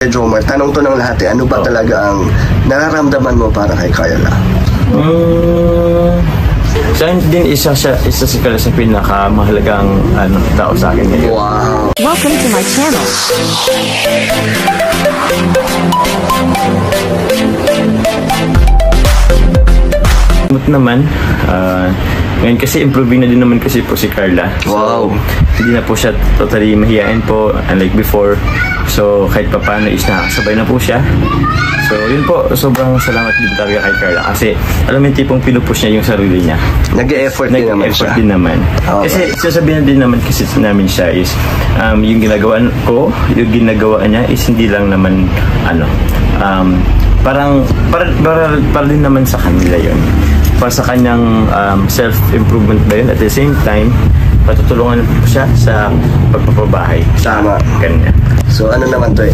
Jomar, tanong to ng lahat ano ba talaga ang nararamdaman mo para kay Carla? Sa akin din, isa si Carla sa pinakamahalagang tao sa akin ngayon. Wow! Welcome to my channel. Naman, ngayon kasi improving na din naman kasi po si Carla. Wow! So, hindi na po siya totally mahihain po unlike before. So kahit pa paano is nakakasabay na po siya. So yun po, sobrang salamat din talaga kay Carla kasi alam mo yung tipong pinupush niya yung sarili niya. Nag-e-effort din naman siya. Din naman. Okay. Kasi sasabihin din naman kasi namin siya is yung ginagawa ko, yung ginagawa niya is hindi lang naman para din naman sa kanila yun. Para sa kanyang self-improvement ba yun. At the same time, patutulungan po siya sa pagpapabahay. Tama. Kanya. So ano naman to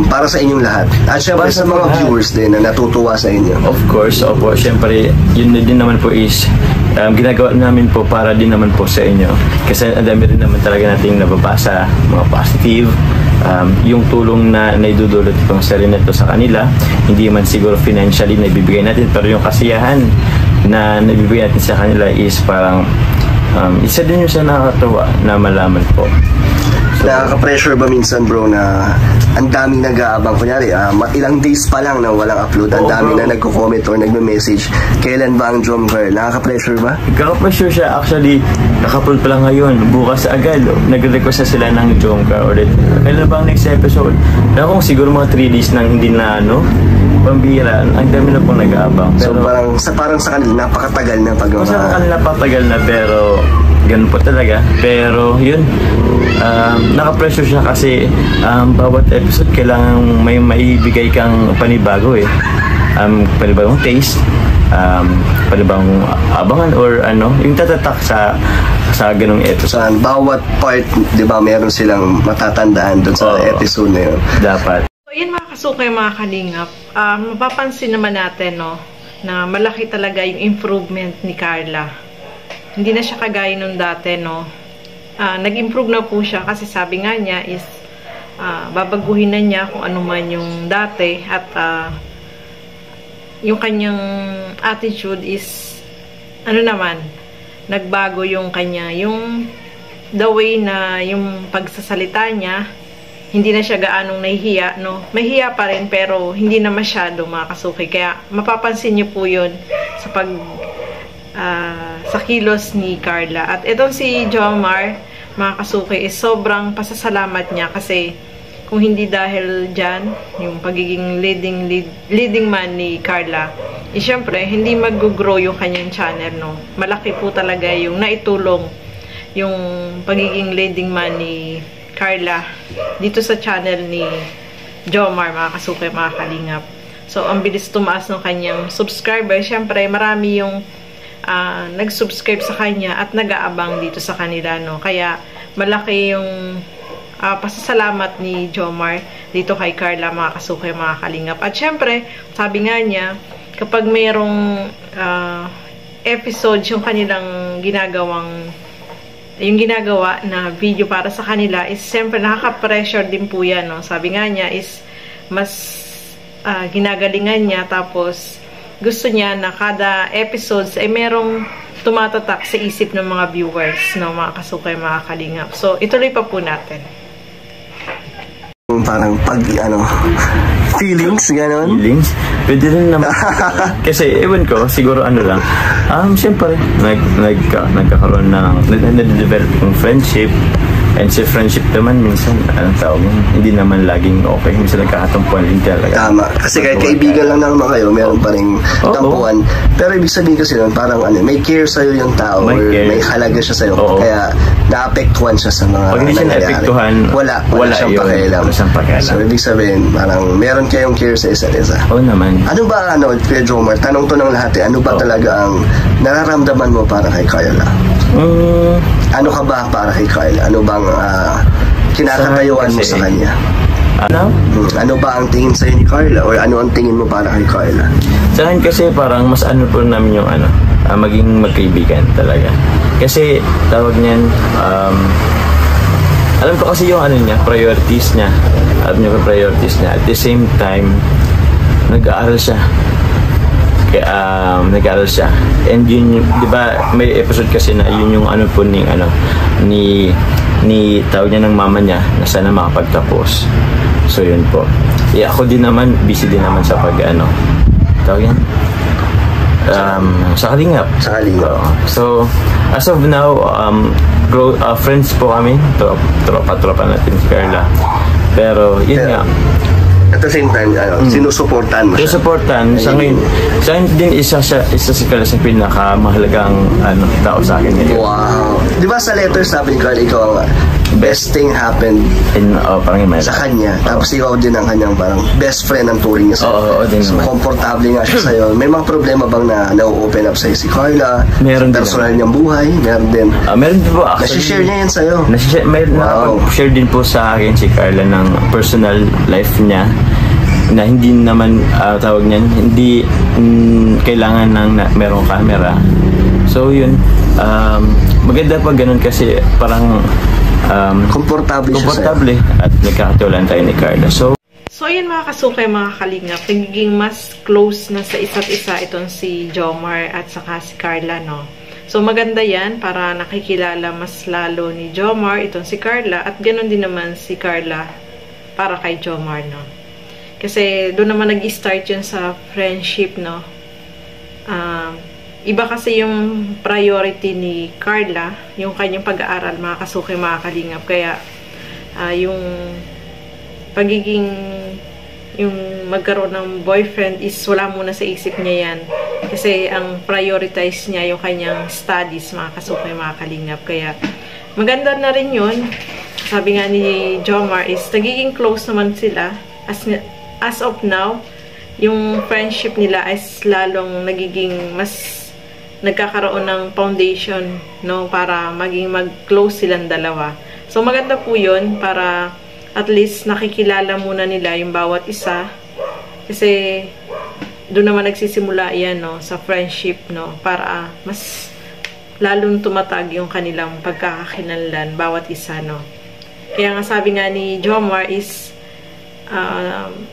para sa inyong lahat. At syempre sa mga viewers din na natutuwa sa inyo. Of course, opo. Syempre, yun din naman po is ginagawa namin po para din naman po sa inyo. Kasi ang dami rin naman talaga nating nababasa, mga positive. Yung tulong na naidudulot itong sarili nito sa kanila, hindi man siguro financially na ibibigay natin, pero yung kasiyahan na nabibigay natin sa kanila is parang isa din yung sa nakakatawa na malaman po. So, nakaka-pressure ba minsan bro na ang daming nag-aabang, kunyari ilang days pa lang na walang upload, ang daming na nagko-comment or nagme-message, kailan ba ang Jom Girl? Nakaka-pressure ba? Nakaka-pressure siya. Actually, naka-upload pa lang ngayon, bukas agad nag-request na sila ng Jom Girl ulit. Kailan ba ang next episode? Kung siguro mga 3 days nang hindi na pambira, ang dami na pong nag-aabang. So parang sa kanila napakatagal na pag-aabang. Sa kanila napakatagal na, pero ganun po talaga. Pero yun, naka-pressure siya kasi bawat episode kailangan may maibigay kang panibago panibagong taste, panibagong abangan or yung tatatak sa ganung episode. Sa bawat part, di ba, meron silang matatandaan dun sa episode na yun. Dapat. So yun mga kasukay, mga kalingap, mapapansin naman natin na malaki talaga yung improvement ni Carla. Hindi na siya kagaya nung dati, nag-improve na po siya kasi sabi nga niya is babaguhin na niya kung ano man yung dati at yung kanyang attitude is nagbago yung the way na yung pagsasalita niya, hindi na siya gaanong nahihiya, mahihiya pa rin pero hindi na masyado, mga kasukay. Kaya mapapansin niyo po yun sa kilos ni Carla. At itong si Jomar, mga kasukay, is sobrang pasasalamat niya kasi kung hindi dahil dyan, yung pagiging leading man ni Carla, syempre, hindi mag-grow yung kanyang channel, Malaki po talaga yung naitulong yung pagiging leading man ni Carla dito sa channel ni Jomar, mga kasukay, mga kalingap. So, ang bilis tumaas ng kanyang subscriber. Syempre, marami yung nag-subscribe sa kanya at nag-aabang dito sa kanila, Kaya, malaki yung pasasalamat ni Jomar dito kay Carla, mga kasukay, mga kalingap. At syempre, sabi nga niya, kapag mayroong episode yung kanilang ginagawa na video para sa kanila is syempre nakaka-pressure din po yan, Sabi nga niya is mas ginagalingan niya, tapos gusto niya na kada episodes ay merong tumatatak sa isip ng mga viewers, mga kasukay, mga kalingap. So, ituloy pa po natin. Parang feelings, gano'n? Feelings? Pwede rin naman. Kasi, ewan ko, siguro lang. Siyempre, nagkakaroon nade-develop yung friendship. And sa friendship naman, minsan, anong tawag mo, hindi naman laging okay. Minsan nagkakatampuan din talaga. Tama. Kasi kahit kaibigan lang naman kayo, meron pa rin tampuan. Pero ibig sabihin kasi nun, parang may care sa'yo yung tao, may halaga siya sa'yo. Kaya naapektuhan siya sa mga pag hindi siya naapektuhan, wala siyang pakialam. So ibig sabihin, parang meron kayong care sa isa't isa. Oo naman. Ano ba, Kuya Jomar, tanong to ng lahat, ano ba talaga ang nararamdaman mo para kay Carla? Ano ka ba para kay Carla? Ano bang kinakatayuan mo sa kanya? Ano ba ang tingin sa'yo ni Carla? Or ano ang tingin mo para kay Carla? Sa akin kasi parang mas po namin yung maging magkaibigan talaga. Kasi tawag niyan, alam ko kasi yung niya, priorities niya. at yung priorities niya. At the same time, nag-aaral siya. Nag-aaral siya. And yun, di ba, may episode kasi na yun yung ano po ni tawag niya ng mama niya na sana makapagtapos. So yun po. Ako din naman, busy din naman sa tawag yan? Sa Kalingap. So, as of now, friends po kami. Tropa natin si Carla. Pero, yun nga. At the same time, sinusuportan mo siya. Sinusuportan. Sa ngayon din isa si Carla sa pinakamahalagang tao sa akin ngayon. Wow. Di ba sa letter sabi ni Carla, ikaw ang best thing happened sa kanya. Tapos ikaw din ang kanyang parang best friend ang turing niya sa'yo. Oo, din so, naman. komportable nga siya sa'yo. May mga problema bang na-open up sa'yo si Carla? Meron din. Personal niyang buhay? Meron din. Meron din po actually. Nasi-share niya yan sa'yo. Share din po sa akin si Carla ng personal life niya na hindi naman tawag niyan, hindi kailangan merong camera. So yun, maganda pa ganun kasi parang komportable at nagkakatiwalaan tayo ni Carla. So yun mga kasukay, mga kalingap, nagiging mas close na sa isa't isa itong si Jomar at saka si Carla, no? So maganda yan para nakikilala mas lalo ni Jomar itong si Carla at ganoon din naman si Carla para kay Jomar, no? Kasi doon naman nag-start yun sa friendship, no? Iba kasi yung priority ni Carla, yung kanyang pag-aaral, mga kasukay, mga kalingap. Kaya, yung magkaroon ng boyfriend is wala muna sa isip niya yan. Kasi ang prioritize niya yung kanyang studies, mga kasukay, mga kalingap. Kaya, maganda na rin yun. Sabi nga ni Jomar is, nagiging close naman sila. As of now, yung friendship nila is lalong nagiging mas nagkakaroon ng foundation, no, para maging mag-close silang dalawa. So maganda po 'yun para at least nakikilala muna nila yung bawat isa kasi doon naman nagsisimula 'yan, no, sa friendship, no, para mas lalong tumatag yung kanilang pagkakakilanlan bawat isa, no. Kaya nga sabi nga ni Jomar is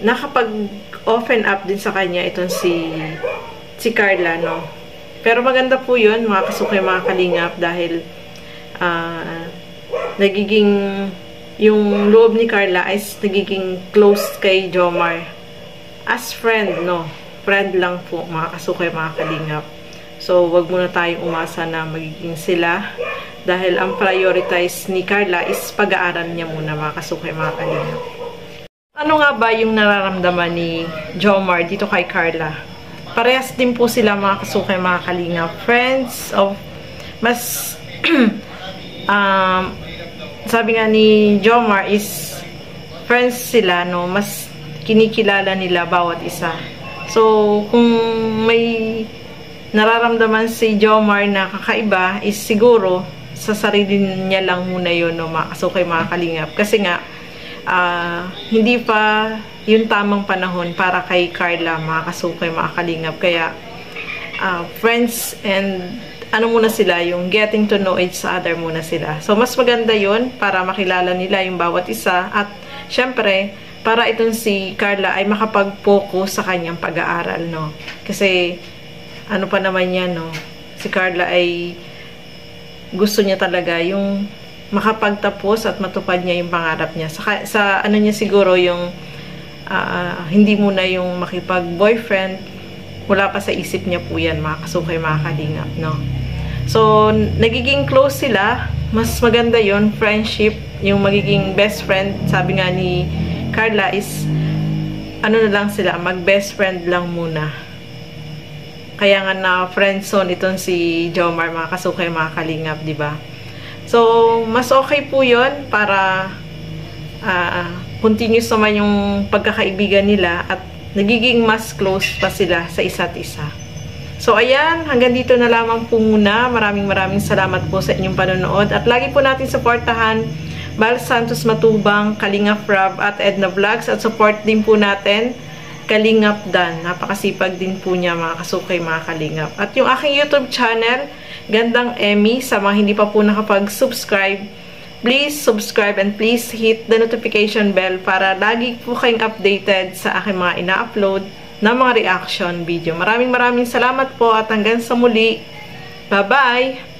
nakapag-open up din sa kanya itong si Carla, no. Pero maganda po yun, mga kasukay, mga kalingap, dahil nagiging yung loob ni Carla is nagiging close kay Jomar as friend, no. Friend lang po, mga kasukay, mga kalingap. So, wag muna tayong umasa na magiging sila dahil ang prioritize ni Carla is pag-aaral niya muna, mga kasukay, mga kalingap. Ano nga ba yung nararamdaman ni Jomar dito kay Carla? Parehas din po sila, mga kasukay, mga kalingap. Friends of, mas, sabi nga ni Jomar is, friends sila, no, mas kinikilala nila bawat isa. So, kung may nararamdaman si Jomar na kakaiba, is siguro, sa sarili niya lang muna yun, no, mga kasukay, mga kalingap. Kasi nga, hindi pa yung tamang panahon para kay Carla, mga kasukay, mga kalingap. Kaya, friends and ano muna sila, yung getting to know each other muna sila. So, mas maganda yun para makilala nila yung bawat isa. At, syempre, para itong si Carla ay makapag-focus sa kanyang pag-aaral, no? Kasi, ano pa naman yan, no? Si Carla ay gusto niya talaga yung makapagtapos at matupad niya yung pangarap niya. Sa ano niya siguro yung hindi muna yung makipag-boyfriend, wala pa sa isip niya po yan, mga kasukay, mga kalingap, no? So, nagiging close sila, mas maganda yon, friendship, yung magiging best friend. Sabi nga ni Carla is, ano na lang sila, mag-best friend lang muna. Kaya nga na friendzone itong si Jomar, mga kasukay, mga kalingap, di ba? So, mas okay po yun para continuous naman yung pagkakaibigan nila at nagiging mas close pa sila sa isa't isa. So, ayan, hanggang dito na lamang po muna. Maraming salamat po sa inyong panonood at lagi po natin supportahan Bal Santos Matubang, Kalingap Rob at Edna Vlogs at support din po natin Kalingap Dan. Napakasipag din po niya, mga kasukay, mga kalingap. At yung aking YouTube channel, Gandang Emmy, sa mga hindi pa po nakapag-subscribe, please subscribe and please hit the notification bell para lagi po kayong updated sa aking mga ina-upload na mga reaction video. Maraming salamat po at hanggang sa muli. Bye-bye!